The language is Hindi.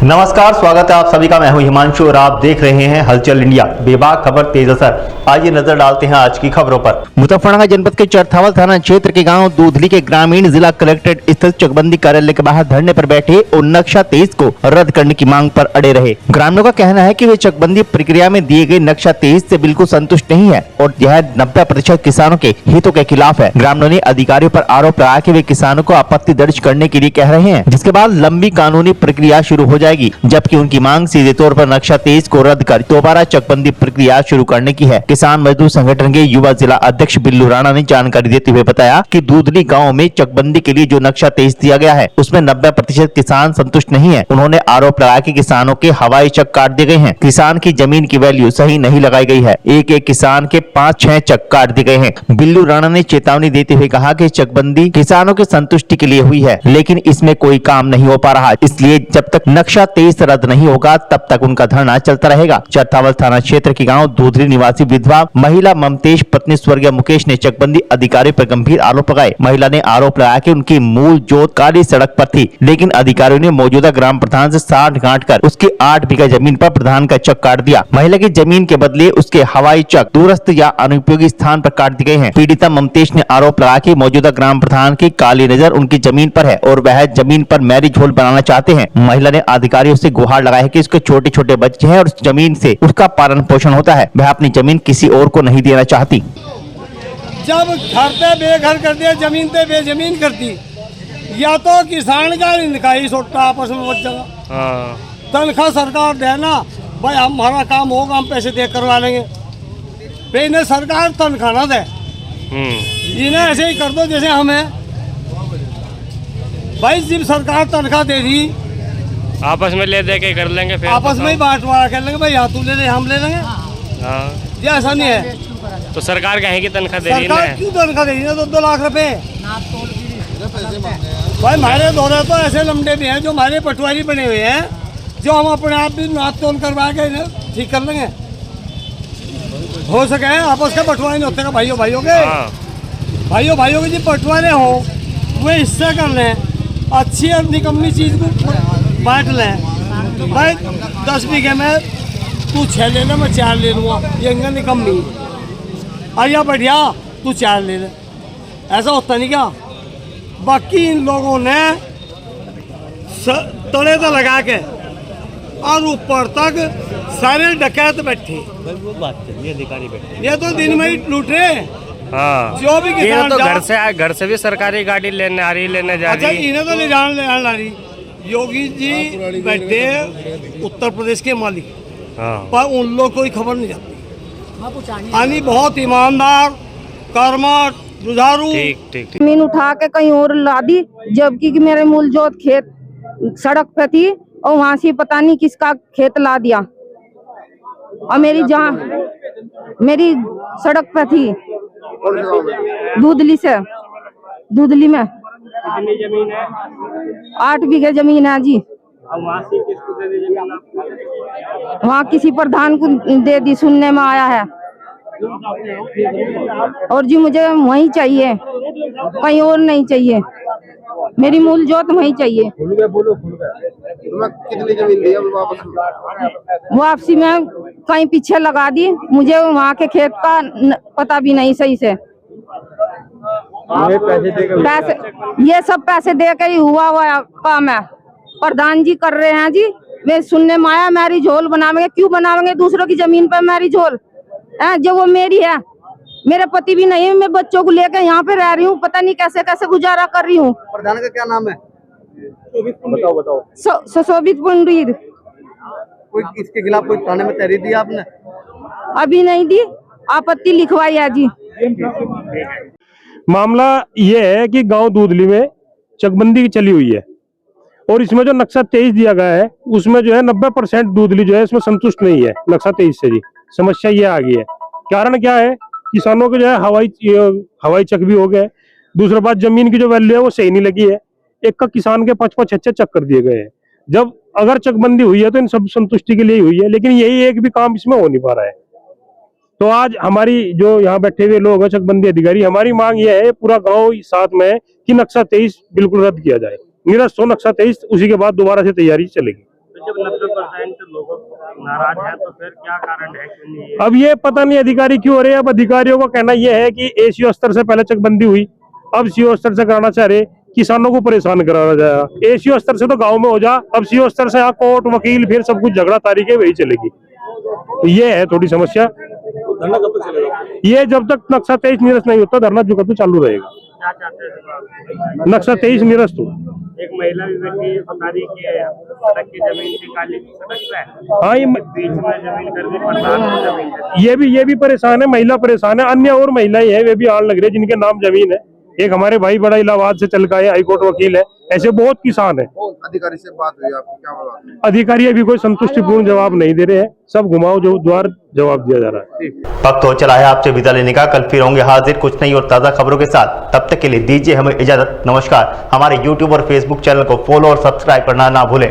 नमस्कार, स्वागत है आप सभी का। मैं हूं हिमांशु और आप देख रहे हैं हलचल इंडिया। बेबाक खबर तेज असर। आइए नजर डालते हैं आज की खबरों पर। मुजफ्फरनगर जनपद के चरथावल थाना क्षेत्र के गांव दूधली के ग्रामीण जिला कलेक्ट्रेट स्थित चकबंदी कार्यालय के बाहर धरने पर बैठे और नक्शा 23 को रद्द करने की मांग पर अड़े रहे। ग्रामीणों का कहना है कि वे चकबंदी प्रक्रिया में दिए गए नक्शा 23 से बिल्कुल संतुष्ट नहीं है और यह 90% किसानों के हितों के खिलाफ है। ग्रामीणों ने अधिकारियों पर आरोप लगाया कि वे किसानों को आपत्ति दर्ज करने के लिए कह रहे हैं, जिसके बाद लंबी कानूनी प्रक्रिया शुरू हो जाएगी, जबकि उनकी मांग सीधे तौर पर नक्शा 23 को रद्द कर दोबारा चकबंदी प्रक्रिया शुरू करने की है। किसान मजदूर संगठन के युवा जिला अध्यक्ष बिल्लू राणा ने जानकारी देते हुए बताया कि दूधली गांव में चकबंदी के लिए जो नक्शा 23 दिया गया है उसमें 90% किसान संतुष्ट नहीं है। उन्होंने आरोप लगाया कि किसानों के हवाई चक काट दिए गए हैं। किसान की जमीन की वैल्यू सही नहीं लगाई गई है। एक एक किसान के 5-6 चक काट दिए गए हैं। बिल्लू राणा ने चेतावनी देते हुए कहा कि चकबंदी किसानों की संतुष्टि के लिए हुई है, लेकिन इसमें कोई काम नहीं हो पा रहा, इसलिए जब तक नक्शा 23 रद्द नहीं होगा तब तक उनका धरना चलता रहेगा। चरथावल थाना क्षेत्र के गांव दूधली निवासी विधवा महिला ममतेश पत्नी स्वर्गीय मुकेश ने चकबंदी अधिकारी पर गंभीर आरोप लगाए। महिला ने आरोप लगाया कि उनकी मूल जोत काली सड़क पर थी, लेकिन अधिकारियों ने मौजूदा ग्राम प्रधान से साठ गांठ कर उसकी 8 बीघा जमीन पर प्रधान का चक काट दिया। महिला की जमीन के बदले उसके हवाई चक दूरस्थ या अनुपयोगी स्थान पर काट दिए गए हैं। पीड़िता ममतेश ने आरोप लगाया कि मौजूदा ग्राम प्रधान की काली नजर उनकी जमीन पर है और वह जमीन पर मैरिज हॉल बनाना चाहते हैं। महिला ने अधिकारियों से गुहार लगाया कि उसके छोटे छोटे बच्चे हैं और उस जमीन से उसका पालन पोषण होता है। वह अपनी जमीन किसी और को नहीं देना चाहती। जब घर पे बेघर कर दिया, जमीन पे बेजमीन करती, या तो किसान का इनका ही सोटा आपस में बच जाएगा। तनख्वाह सरकार देना, भाई हमारा काम होगा, हम पैसे दे करवा लेंगे। पे इन्हें सरकार तनख्वाह ना दे, इन्हें ऐसे ही कर दो जैसे हमें। भाई जब सरकार तनख्वाह दे दी, आपस में ले दे के कर लेंगे, फिर आपस में ही बांटवारा कर लेंगे। भाई यहाँ तू ले ले, हम ले लेंगे। ये ऐसा नहीं है। तो सरकार कहेगी तनख्वाह दे रही सरकार है, क्यों तनख्वाह दे रही है? 2-2 लाख रुपए। भाई हमारे दौरे तो ऐसे लमडे भी हैं जो हमारे पटवारी बने हुए हैं, जो हम अपने आप भी नाप तोल करवा के इन्हें ठीक कर लेंगे। हो सके आपस के पटवारी नहीं होते का भाइयों भाइयों के जी पटवारे हो, वे हिस्सा कर लें, अच्छी और निकम्मी चीज़ को बांट लें। भाई 10 बीघे में तू 6 ले ले, मैं 4 ले लूँगा, ये इनका निकम्मी। आया बढ़िया, तू 4 ले ले, ऐसा होता नहीं क्या? बाकी इन लोगों ने तड़े तो लगा के और ऊपर तक सारे डकैत बैठे। अधिकारी बैठे, ये तो दिन में ही लूटे। जो भी किसान तो घर से भी सरकारी गाड़ी लेने आ रही, लेने जा रही। अच्छा, इन्हें तो ले जाने ला रही। योगी जी बैठे उत्तर प्रदेश के मालिक, पर उन लोग कोई खबर नहीं जाती। यानी बहुत ईमानदार, कर्मठ, जुझारू। जमीन उठा के कहीं और ला दी, जबकि मेरे मूल जोत खेत सड़क पे थी और वहां से पता नहीं किसका खेत ला दिया। और मेरी मेरी सड़क पे थी दूधली में 8 बीघे जमीन है जी। वहाँ किसी प्रधान को दे दी, सुनने में आया है। और जी मुझे वहीं चाहिए, कहीं और नहीं चाहिए। मेरी मूल जोत वहीं चाहिए। कितनी जमीन दी वापसी में कहीं पीछे लगा दी, मुझे वहाँ के खेत का पता भी नहीं सही से। पैसे ये सब पैसे दे के ही हुआ काम है। प्रधान जी कर रहे हैं जी। मैं सुनने में आया मैरिज हॉल बनावेंगे। क्यों बनावेंगे दूसरों की जमीन पर मैरिज हॉल? जो वो मेरी है, मेरे पति भी नहीं है, मैं बच्चों को लेकर यहाँ पे रह रही हूँ, पता नहीं कैसे कैसे गुजारा कर रही हूँ। प्रधान का क्या नाम है? बताओ। सुशोभित पंडित। कोई किसके खिलाफ कोई थाने में तहरीर दी आपने? अभी नहीं दी, आपत्ति लिखवाई है जी। मामला ये है कि गांव दूधली में चकबंदी चली हुई है और इसमें जो नक्शा 23 दिया गया है उसमें जो है 90% दूधली जो है इसमें संतुष्ट नहीं है नक्शा 23 से। जी समस्या ये आ गई है। कारण क्या है? किसानों के जो है हवाई चक भी हो गए। दूसरी बात, जमीन की जो वैल्यू है वो सही नहीं लगी है। एक का किसान के 5-5 6 चक कर दिए गए हैं। जब अगर चकबंदी हुई है तो इन सब संतुष्टि के लिए ही हुई है, लेकिन यही एक भी काम इसमें हो नहीं पा रहा है। तो आज हमारी जो यहाँ बैठे हुए लोग हैं चकबंदी अधिकारी, हमारी मांग ये है पूरा गांव साथ में है कि नक्शा 23 बिल्कुल रद्द किया जाए। निरस्त हो नक्शा 23, उसी के बाद दोबारा से तैयारी चलेगी। तो जब 90% लोग नाराज हैं तो फिर क्या कारण है क्यों नहीं है? अब ये पता नहीं अधिकारी क्यों हो रहे हैं। अब अधिकारियों का कहना यह है कि एसीओ स्तर से पहले चकबंदी हुई, अब सीओ स्तर से कराना चाह रहे, किसानों को परेशान कराना जाएगा। एसीओ स्तर से तो गांव में हो जा, अब सीओ स्तर से यहाँ कोर्ट वकील फिर सब कुछ झगड़ा तारीखें वही चलेगी। ये है थोड़ी समस्या। धरना कब तक चलेगा? ये जब तक नक्शा 23 निरस्त नहीं होता धरना जो तो चालू रहेगा। क्या चाहते हैं? नक्शा 23 निरस्त हो। एक महिला भी बैठी है, बता रही कि सड़क की जमीन निकाली, सड़क पे हाँ, ये बीच में जमीन कर दी, प्रधान को जमीन दे दी। ये भी परेशान है, महिला परेशान है, अन्य और महिलाएं हैं वे भी आड़ लग रहे जिनके नाम जमीन है। एक हमारे भाई बड़ा इलाहाबाद से चल गए हाईकोर्ट वकील है, ऐसे बहुत किसान है। अधिकारी से बात हुई आपकी, क्या बात हुई? अधिकारी अभी कोई संतुष्टिपूर्ण जवाब नहीं दे रहे हैं, सब घुमाओ जो द्वार जवाब दिया जा रहा है। वक्त हो चला है आपसे विदा लेने का। कल फिर होंगे हाजिर कुछ नई और ताज़ा खबरों के साथ। तब तक के लिए दीजिए हमें इजाजत। नमस्कार। हमारे YouTube और Facebook चैनल को फॉलो और सब्सक्राइब करना ना भूलें।